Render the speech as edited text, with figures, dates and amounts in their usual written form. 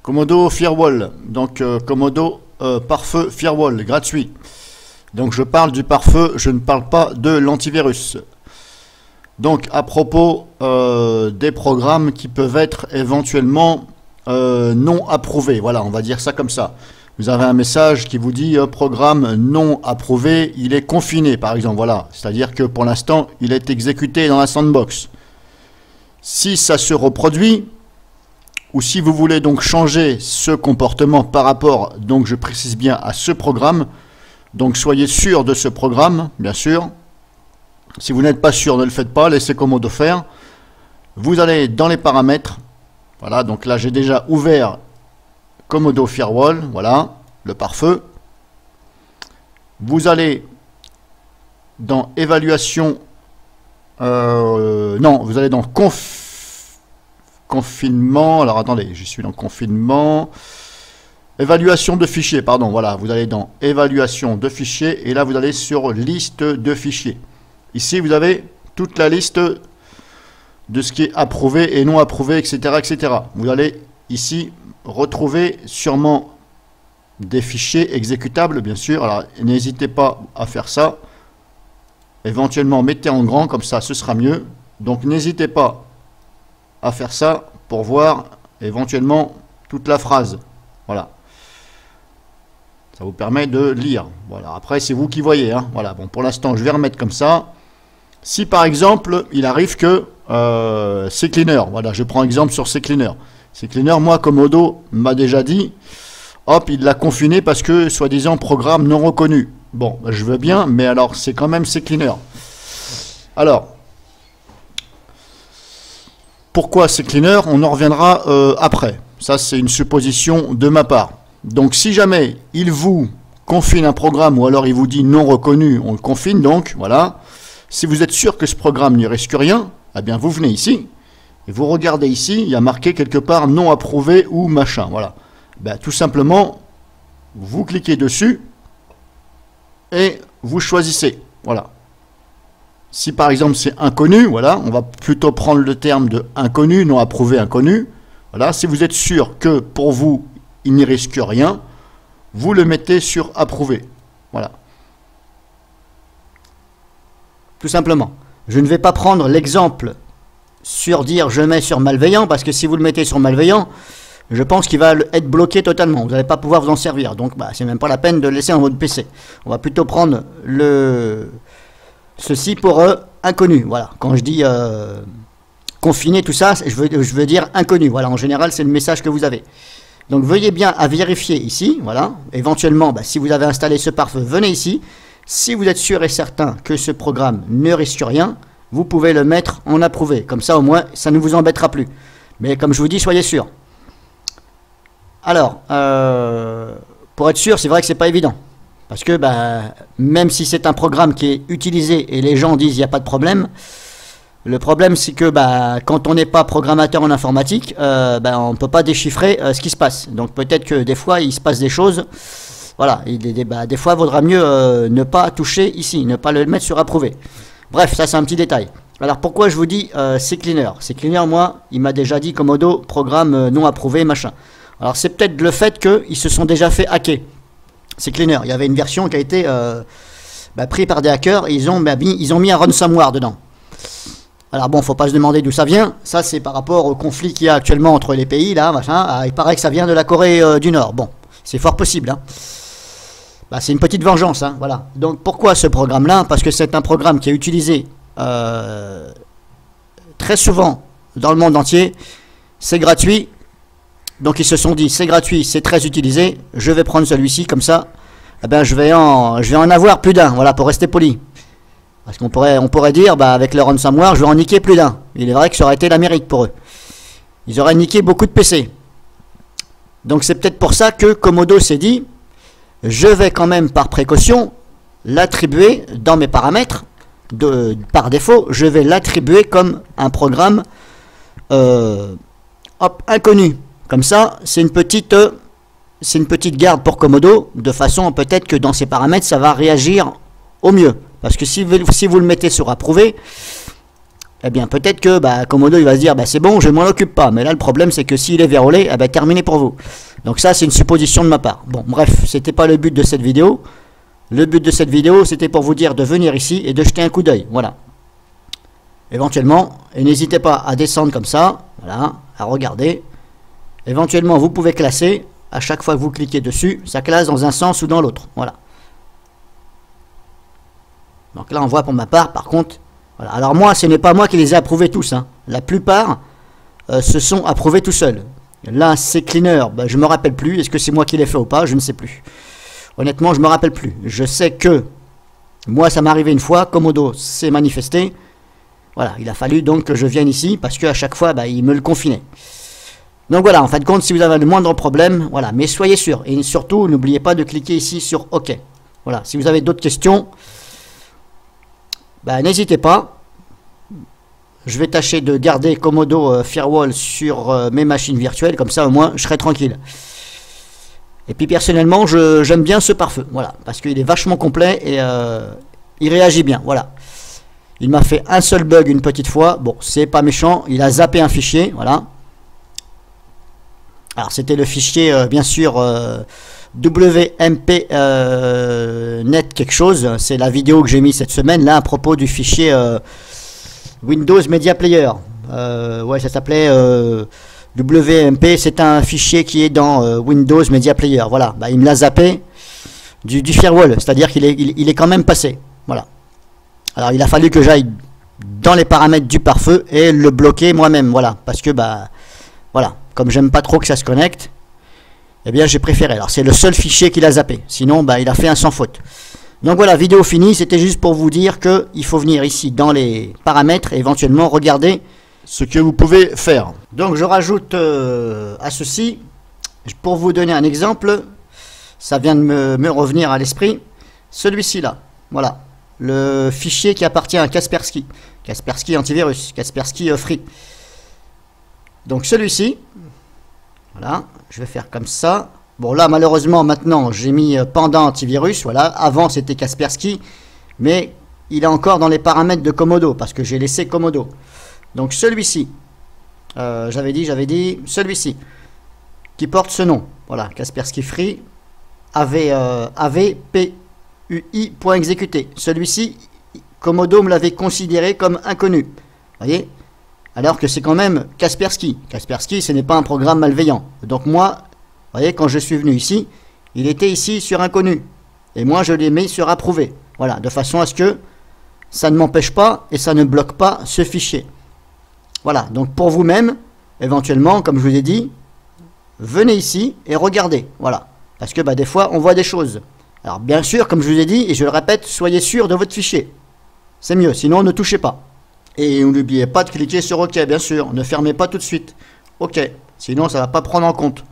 Comodo Firewall, donc Comodo pare-feu Firewall, gratuit. Donc je parle du pare-feu, je ne parle pas de l'antivirus. Donc à propos des programmes qui peuvent être éventuellement non approuvés, voilà, on va dire ça comme ça. Vous avez un message qui vous dit programme non approuvé, il est confiné par exemple, voilà. C'est-à-dire que pour l'instant, il est exécuté dans la sandbox. Si ça se reproduit, ou si vous voulez donc changer ce comportement par rapport, donc je précise bien, à ce programme, donc soyez sûr de ce programme, bien sûr. Si vous n'êtes pas sûr, ne le faites pas, laissez Comodo faire. Vous allez dans les paramètres, voilà, donc là j'ai déjà ouvert Comodo Firewall, voilà, le pare-feu. Vous allez dans évaluation, non, vous allez dans confinement, alors attendez, je suis dans confinement, évaluation de fichiers, pardon, voilà, vous allez dans évaluation de fichiers, et là vous allez sur liste de fichiers. Ici vous avez toute la liste de ce qui est approuvé et non approuvé, etc., etc. Vous allez ici retrouver sûrement des fichiers exécutables, bien sûr, alors n'hésitez pas à faire ça, éventuellement mettez en grand, comme ça ce sera mieux, donc n'hésitez pas à faire ça pour voir éventuellement toute la phrase. Voilà. Ça vous permet de lire. Voilà. Après, c'est vous qui voyez. Hein. Voilà. Bon, pour l'instant, je vais remettre comme ça. Si par exemple, il arrive que CCleaner, voilà, je prends exemple sur CCleaner. CCleaner, moi, Comodo m'a déjà dit, hop, il l'a confiné parce que, soi-disant, programme non reconnu. Bon, je veux bien, mais alors, c'est quand même CCleaner. Alors, pourquoi CCleaner? On en reviendra après. Ça, c'est une supposition de ma part. Donc, si jamais il vous confine un programme ou alors il vous dit non reconnu, on le confine donc, voilà. Si vous êtes sûr que ce programme n'y risque rien, eh bien, vous venez ici et vous regardez ici, il y a marqué quelque part non approuvé ou machin, voilà. Ben, tout simplement, vous cliquez dessus et vous choisissez, voilà. Si par exemple c'est inconnu, voilà, on va plutôt prendre le terme de inconnu, non approuvé, inconnu. Voilà, si vous êtes sûr que pour vous, il n'y risque rien, vous le mettez sur approuvé. Voilà. Tout simplement. Je ne vais pas prendre l'exemple sur dire je mets sur malveillant, parce que si vous le mettez sur malveillant, je pense qu'il va être bloqué totalement. Vous n'allez pas pouvoir vous en servir. Donc, bah, c'est même pas la peine de le laisser en mode PC. On va plutôt prendre ceci pour inconnu. Voilà. Quand je dis confiné, tout ça, je veux dire inconnu. Voilà. En général, c'est le message que vous avez. Donc, veuillez bien à vérifier ici. Voilà. Éventuellement, bah, si vous avez installé ce pare-feu, venez ici. Si vous êtes sûr et certain que ce programme ne risque rien, vous pouvez le mettre en approuvé. Comme ça, au moins, ça ne vous embêtera plus. Mais comme je vous dis, soyez sûr. Alors, pour être sûr, c'est vrai que c'est pas évident. Parce que bah, même si c'est un programme qui est utilisé et les gens disent il n'y a pas de problème, le problème c'est que bah, quand on n'est pas programmateur en informatique, bah, on ne peut pas déchiffrer ce qui se passe. Donc peut-être que des fois il se passe des choses, voilà, et des fois il vaudra mieux ne pas toucher ici, ne pas le mettre sur approuvé. Bref, ça c'est un petit détail. Alors pourquoi je vous dis CCleaner? CCleaner, moi, il m'a déjà dit Comodo, programme non approuvé, machin. Alors c'est peut-être le fait qu'ils se sont déjà fait hacker. CCleaner, il y avait une version qui a été prise par des hackers et ils ont mis un ransomware dedans. Alors bon, faut pas se demander d'où ça vient. Ça c'est par rapport au conflit qu'il y a actuellement entre les pays là, machin. Ah, il paraît que ça vient de la Corée du Nord. Bon, c'est fort possible. Hein. Bah, c'est une petite vengeance, hein, voilà. Donc pourquoi ce programme-là? Parce que c'est un programme qui est utilisé très souvent dans le monde entier. C'est gratuit. Donc ils se sont dit, c'est gratuit, c'est très utilisé, je vais prendre celui-ci, comme ça, eh ben, je vais en avoir plus d'un, voilà, pour rester poli. Parce qu'on pourrait dire, bah, avec le ransomware, je vais en niquer plus d'un. Il est vrai que ça aurait été l'Amérique pour eux. Ils auraient niqué beaucoup de PC. Donc c'est peut-être pour ça que Comodo s'est dit, je vais quand même par précaution l'attribuer dans mes paramètres, par défaut, je vais l'attribuer comme un programme inconnu. Comme ça, c'est une petite garde pour Comodo, de façon peut-être que dans ces paramètres, ça va réagir au mieux. Parce que si vous le mettez sur approuvé, eh bien peut-être que Komodo il va se dire c'est bon, je m'en occupe pas. Mais là le problème c'est que s'il est vérolé, terminé pour vous. Donc ça c'est une supposition de ma part. Bon bref, c'était pas le but de cette vidéo. Le but de cette vidéo c'était pour vous dire de venir ici et de jeter un coup d'œil. Voilà. Éventuellement, et n'hésitez pas à descendre comme ça, voilà, à regarder. Éventuellement vous pouvez classer. À chaque fois que vous cliquez dessus, ça classe dans un sens ou dans l'autre. Voilà. Donc là on voit pour ma part, par contre. Voilà. Alors moi, ce n'est pas moi qui les ai approuvés tous. Hein. La plupart se sont approuvés tout seuls. Là, c'est cleaner, je ne me rappelle plus. Est-ce que c'est moi qui l'ai fait ou pas? Je ne sais plus. Honnêtement, je ne me rappelle plus. Je sais que moi, ça m'est arrivé une fois. Komodo s'est manifesté. Voilà, il a fallu donc que je vienne ici parce qu'à chaque fois, il me le confinait. Donc voilà, en fin de compte, si vous avez le moindre problème, voilà. Mais soyez sûr. Et surtout, n'oubliez pas de cliquer ici sur OK. Voilà, si vous avez d'autres questions... n'hésitez pas. Je vais tâcher de garder Komodo Firewall sur mes machines virtuelles, comme ça au moins je serai tranquille. Et puis personnellement j'aime bien ce pare-feu, voilà, parce qu'il est vachement complet et il réagit bien, voilà. Il m'a fait un seul bug une petite fois, bon c'est pas méchant, il a zappé un fichier, voilà. Alors c'était le fichier bien sûr WMP net quelque chose, c'est la vidéo que j'ai mis cette semaine là à propos du fichier Windows Media Player. Ouais, ça s'appelait WMP, c'est un fichier qui est dans Windows Media Player. Voilà, il me l'a zappé du firewall, c'est-à-dire qu'il est quand même passé. Voilà. Alors il a fallu que j'aille dans les paramètres du pare-feu et le bloquer moi-même. Voilà, parce que voilà, comme j'aime pas trop que ça se connecte. Eh bien j'ai préféré. Alors c'est le seul fichier qu'il a zappé. Sinon il a fait un sans faute. Donc voilà, vidéo finie. C'était juste pour vous dire qu'il faut venir ici dans les paramètres et éventuellement regarder ce que vous pouvez faire. Donc je rajoute à ceci, pour vous donner un exemple, ça vient de me revenir à l'esprit, celui-ci là. Voilà, le fichier qui appartient à Kaspersky. Kaspersky antivirus, Kaspersky Free. Donc celui-ci, voilà, je vais faire comme ça. Bon là malheureusement maintenant j'ai mis Panda antivirus, voilà, avant c'était Kaspersky, mais il est encore dans les paramètres de Komodo, parce que j'ai laissé Komodo. Donc celui-ci, j'avais dit, celui-ci, qui porte ce nom, voilà, Kaspersky Free, AVPUI.exécuté. Celui-ci, Komodo me l'avait considéré comme inconnu, voyez, alors que c'est quand même Kaspersky. Kaspersky ce n'est pas un programme malveillant, donc moi... Vous voyez, quand je suis venu ici, il était ici sur inconnu. Et moi, je l'ai mis sur approuvé. Voilà, de façon à ce que ça ne m'empêche pas et ça ne bloque pas ce fichier. Voilà, donc pour vous-même, éventuellement, comme je vous ai dit, venez ici et regardez. Voilà, parce que des fois, on voit des choses. Alors bien sûr, comme je vous ai dit, et je le répète, soyez sûr de votre fichier. C'est mieux, sinon ne touchez pas. Et n'oubliez pas de cliquer sur OK, bien sûr. Ne fermez pas tout de suite. OK, sinon ça ne va pas prendre en compte.